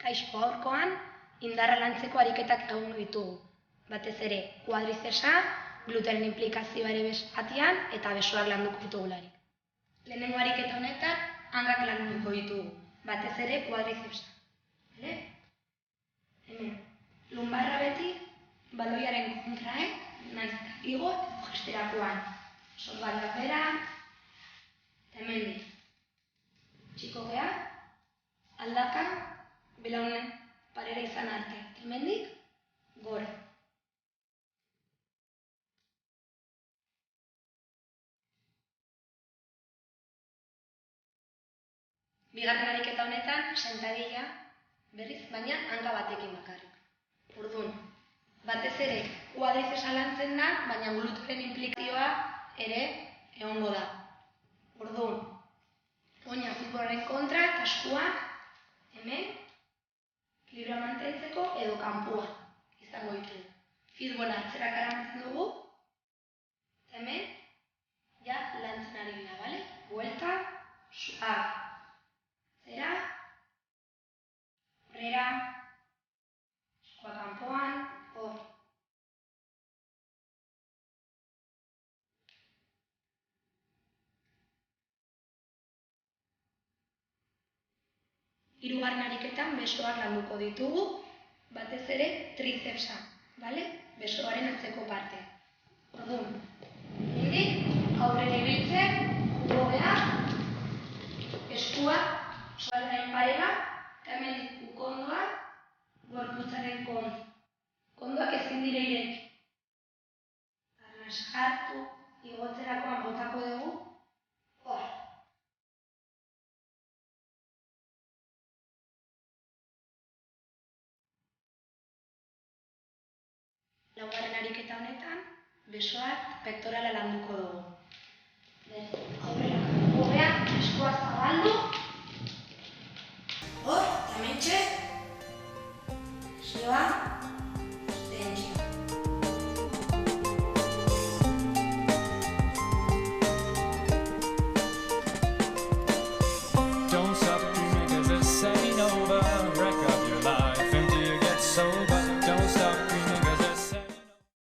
Kaixo, gaurkoan indarra lantzeko ariketak egongo ditugu. Batez ere, kuadrizepsa, gluteren inplikazioa ere batian eta besoak landuko ditugularik. Lehenengo ariketa honetan, hankak landuko ditugu. Batez ere, kuadrizepsa. Hemen, lumbarra beti, baloiaren kontra, naiz eta igo edo jesterakoan. Sorbaldak bera, eta hemendik. Txiko geha, aldaka, belaunen parera izan arte. Hemendik, gora. Bigarren ariketa honetan, sentadilla, berriz, baina hanka batekin bakarrik. Orduan, batez ere, kuadrizepsa lantzen da, baina gluteren inplikazioa ere egongo da. Orduan, oina futbolaren kontra eta eskuak, hemen, ekilibroa mantentzeko edo kanpoan izango ditugu. Futbola atzera karamatzen dugu, eta hemen, ja lantzen ari dira, bale? Buelta, suave. Zera, horrera, eskua kanpoan, hor. Hirugarren ariketan besoak landuko ditugu, batez ere trizepsa, bale? Besoaren atzeko parte. Orduan, hemendik aurrera ibiltzen, jugo geha, eskua sorbalden parera, eta hemendik ukondoa, gorputzaren kontra. Kondoak ezin dira ireki. Arnas hartu, igotzerakoan botako dugu, hor. Laugarren ariketa honetan, besoak pektorala landuko dugu. Aurrera, jugo geha, eskua zabaldu, hor, eta hementxe,